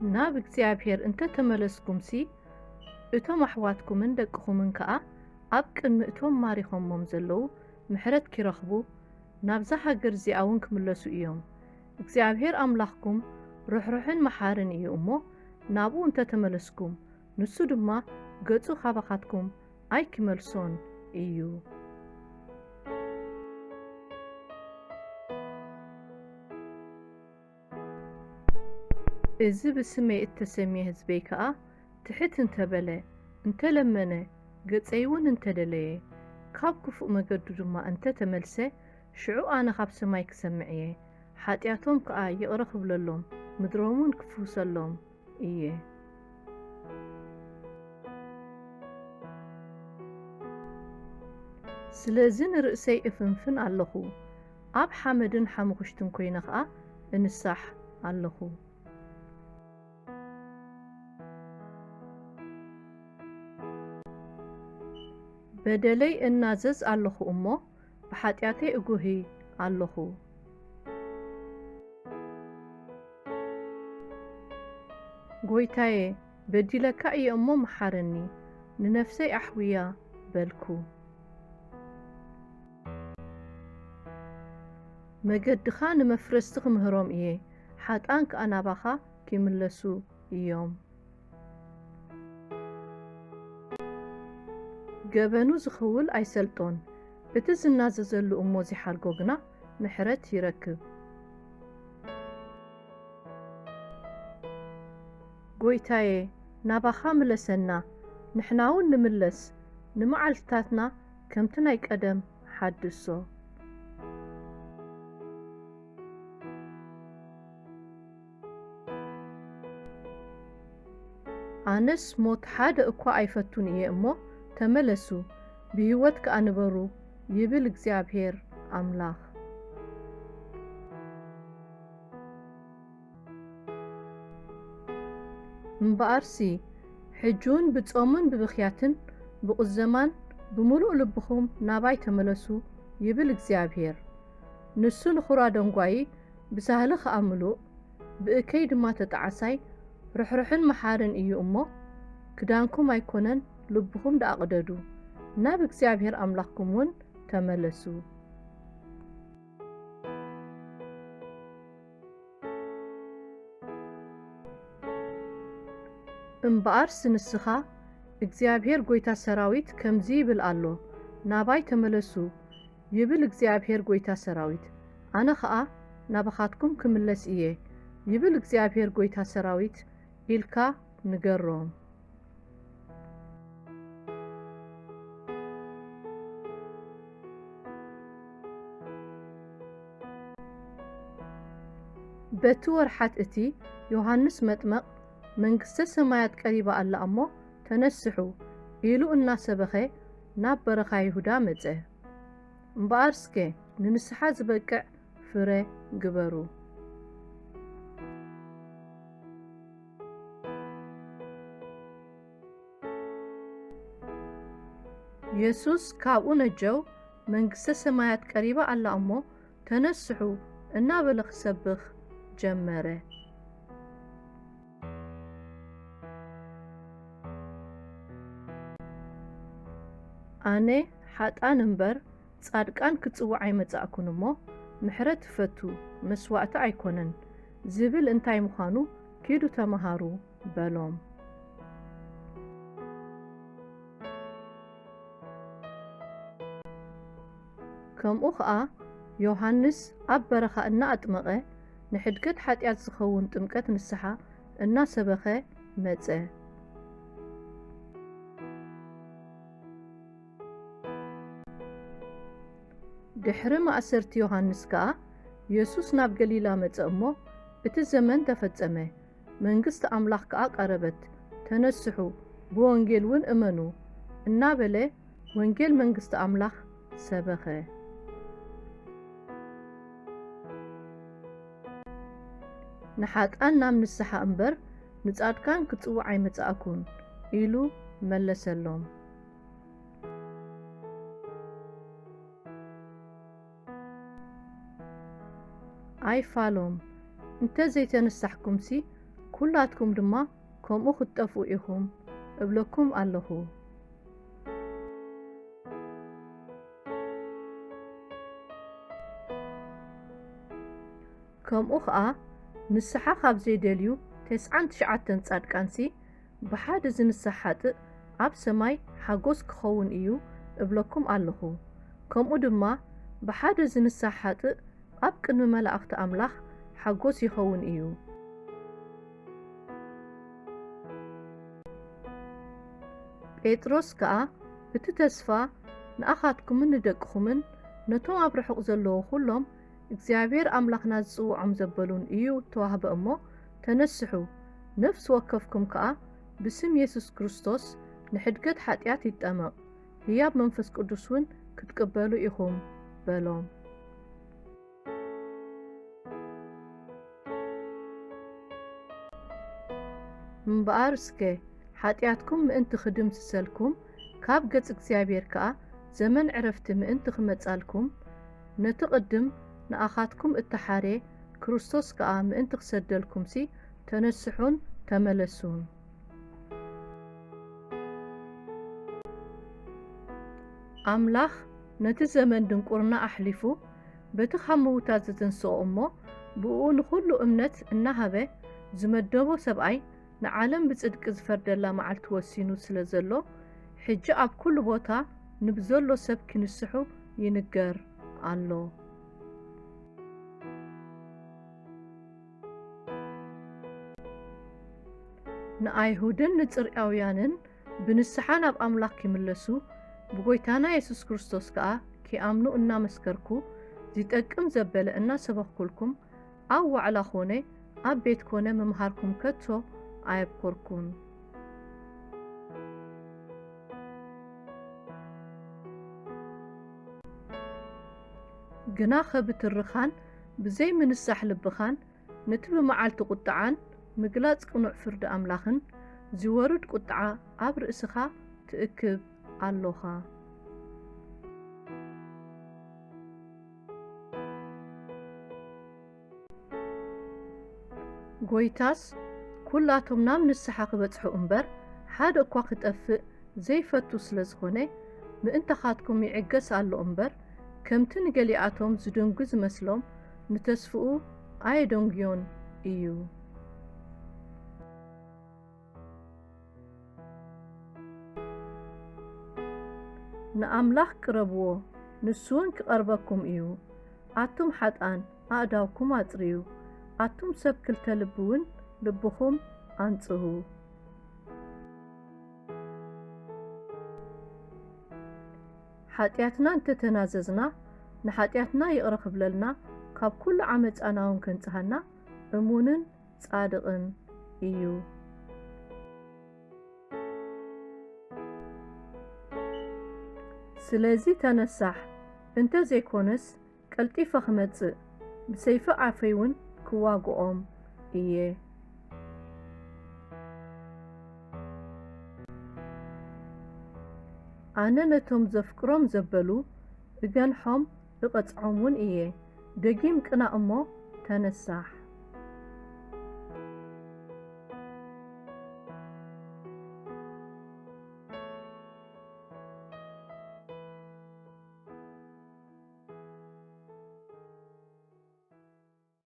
ናብ እግዚአብሔር እንተ ተመለስኩምሲ እቶም ኣሕዋትኩምን ደቅኹምን ከዓ ኣብ ቅድሚ እቶም ማሪኾሞም ዘለዉ ምሕረት ኪረኽቡ ናብዛ ሃገር እዚኣ እውን ክምለሱ እዮም። እግዚአብሔር ኣምላኽኩም ርኅሩሕን መሓርን እዩ እሞ ናብኡ እንተ ተመለስኩም ንሱ ድማ ገጹ ካባኻትኩም ኣይክመልሶን እዩ። እዚ ብስመይ እተሰምየ ህዝበይ ከዓ ትሕት እንተበለ እንተለመነ ገጸይውን እንተደለየ ካብ ክፉእ መገዱ ድማ እንተ ተመልሰ ሽዑ ኣነ ካብ ሰማይ ክሰምዕ እየ ሓጢኣቶም ከዓ ይቕረ ክብለሎም ምድሮምን ክፍውሰሎም እየ። ስለዚ ንርእሰይ እፍንፍን ኣለኹ ኣብ ሓመድን ሓሙኽሽትን ኮይነ ከዓ እንሳሕ ኣለኹ። በደለይ እናዘዝ ኣለኹ እሞ ብሓጢኣተይ እጉሂ ኣለኹ። ጐይታዬ በዲለካ እየ እሞ መሓረኒ ንነፍሰይ ኣሕውያ በልኩ። መገድኻ ንመፍረስቲ ክምህሮም እየ ሓጣን ከዓ ናባኻ ኪምለሱ እዮም። ገበኑ ዝኽውል ኣይሰልጦን እቲ ዝናዘዘሉ እሞ ዚሓልጎ ግና ምሕረት ይረክብ። ጐይታዬ ናባኻ ምለሰና ንሕናውን ንምለስ ንመዓልትታትና ከምቲ ናይ ቀደም ሓድሶ። ኣነስ ሞት ሓደ እኳ ኣይፈቱን እየ እሞ ተመለሱ ብህይወት ከዓ ንበሩ ይብል እግዚአብሔር ኣምላኽ። እምበኣርሲ ሕጁን ብጾምን ብብኽያትን ብቕዘማን ብምሉእ ልብኹም ናባይ ተመለሱ ይብል እግዚአብሔር። ንሱ ንኹራ ደንጓይ ብሳህሊ ከዓ ምሉእ ብእከይ ድማ ተጣዓሳይ ርኅሩሕን መሓርን እዩ እሞ ክዳንኩም ኣይኮነን ልብኹም ደኣቕደዱ ናብ እግዚአብሔር ኣምላኽኩም እውን ተመለሱ። እምበኣርስ ንስኻ እግዚአብሔር ጐይታ ሰራዊት ከምዚ ይብል ኣሎ ናባይ ተመለሱ ይብል እግዚአብሔር ጐይታ ሰራዊት ኣነ ከዓ ናባኻትኩም ክምለስ እየ ይብል እግዚአብሔር ጐይታ ሰራዊት ኢልካ ንገሮም። በቲ ወርሓት እቲ ዮሐንስ መጥመቕ መንግሥተ ሰማያት ቀሪባ ኣላ እሞ ተነስሑ ኢሉ እናሰበኸ ናብ በረኻ ይሁዳ መጸ። እምበኣርስከ ንንስሓ ዝበቅዕ ፍረ ግበሩ። ኢየሱስ ካብኡ ነጀው መንግሥተ ሰማያት ቀሪባ ኣላ እሞ ተነስሑ እናበለ ክሰብኽ ጀመረ። ኣነ ሓጣን እምበር ጻድቃን ክጽዋዕ ኣይመጻእኩን እሞ ምሕረት ትፈቱ መስዋእቲ ኣይኮነን ዝብል እንታይ ምዃኑ ኪዱ ተመሃሩ በሎም። ከምኡ ከዓ ዮሐንስ ኣብ በረኻ እናኣጥመቐ ንሕድገት ሓጢኣት ዝኸውን ጥምቀት ንስሓ እናሰበኸ መጸ። ድሕሪ ማእሰርቲ ዮሐንስ ከዓ ኢየሱስ ናብ ገሊላ መጸ እሞ እቲ ዘመን ተፈጸመ መንግሥቲ ኣምላኽ ከዓ ቀረበት ተነስሑ ብወንጌል እውን እመኑ እናበለ ወንጌል መንግሥቲ ኣምላኽ ሰበኸ። ንሓጣን ናብ ንስሓ እምበር ንጻድቃን ክጽዋዕ ኣይመጻእኩን ኢሉ መለሰሎም። ኣይፋሎም እንተ ዘይተነሳሕኩምሲ ኩላትኩም ድማ ከምኡ ክትጠፍኡ ኢኹም እብለኩም ኣለኹ። ከምኡ ከዓ ንስሓ ካብ ዘይደልዩ 99 ጻድቃንሲ ብሓደ ዝንስሕ ሓጥእ ኣብ ሰማይ ሓጎስ ክኸውን እዩ እብለኩም ኣለኹ። ከምኡ ድማ ብሓደ ዝንስሕ ሓጥእ ኣብ ቅድሚ መላእኽቲ ኣምላኽ ሓጎስ ይኸውን እዩ። ጴጥሮስ ከዓ እቲ ተስፋ ንኣኻትኩምን ንደቅኹምን ነቶም ኣብ ርሑቕ ዘለዉ ኩሎም እግዚኣብሔር ኣምላኽና ዝጽውዖም ዘበሉን እዩ ተዋህበ እሞ ተነስሑ፣ ነፍሲ ወከፍኩም ከዓ ብስም ኢየሱስ ክርስቶስ ንሕድገት ኃጢአት ይጠመቕ፣ ህያብ መንፈስ ቅዱስ እውን ክትቀበሉ ኢኹም በሎም። እምበኣር እስከ ኃጢአትኩም ምእንቲ ክድምስሰልኩም ካብ ገጽ እግዚኣብሔር ከዓ ዘመን ዕረፍቲ ምእንቲ ክመጻልኩም ነቲ ቅድም ንኣኻትኩም እተሓሬ ክርስቶስ ከዓ ምእንቲ ክሰደልኩምሲ ተነስሑን ተመለሱን። ኣምላኽ ነቲ ዘመን ድንቁርና ኣሕሊፉ በቲ ካብ ምውታት ዝተንስኦ እሞ ብኡ ንኹሉ እምነት እናሃበ ዝመደቦ ሰብኣይ ንዓለም ብጽድቂ ዝፈርደላ መዓልቲ ወሲኑ ስለ ዘሎ ሕጂ ኣብ ኩሉ ቦታ ንብዘሎ ሰብ ክንስሑ ይንገር ኣሎ። ንኣይሁድን ንጽርያውያንን ብንስሓ ናብ ኣምላኽ ክምለሱ ብጎይታና ኢየሱስ ክርስቶስ ከዓ ኪኣምኑ እናመስከርኩ ዝጠቅም ዘበለ እናሰበኽኩልኩም ኣብ ዋዕላ ኾነ ኣብ ቤት ኮነ መምሃርኩም ከቶ ኣየብኰርኩን። ግና ኸብትርኻን ብዘይ ምንሳሕ ልብኻን ነቲ ብመዓልቲ ቁጥዓን ምግላጽ ቅኑዕ ፍርዲ ኣምላኽን ዝወርድ ቁጥዓ ኣብ ርእስኻ ትእክብ ኣሎኻ። ጐይታስ ኩላቶም ናብ ንስሓ ክበጽሑ እምበር ሓደ እኳ ክጠፍእ ዘይፈቱ ስለ ዝኾነ ምእንተኻትኩም ይዕገስ ኣሎ እምበር ከምቲ ንገሊኣቶም ዝድንጉ ዝመስሎም ንተስፍኡ ኣየደንግዮን እዩ። ንኣምላኽ ቅረብዎ ንሱውን ክቐርበኩም እዩ። ኣቱም ሓጣን ኣእዳውኩም ኣጽርዩ፣ ኣቱም ሰብ ክልተ ልብውን ልብኹም ኣንጽሁ። ኃጢአትና እንተተናዘዝና ንኃጢአትና ይቕረ ክብለልና ካብ ኩሉ ዓመፃናውን ከንጽሐና እሙንን ጻድቕን እዩ። ስለዚ ተነሳሕ እንተ ዘይኮነስ ቀልጢፈ ክመጽእ ብሰይፈ ዓፈይውን ክዋግኦም እየ። ኣነ ነቶም ዘፍቅሮም ዘበሉ እገንሖም እቐጽዖምውን እየ። ደጊም ቅና እሞ ተነሳሕ።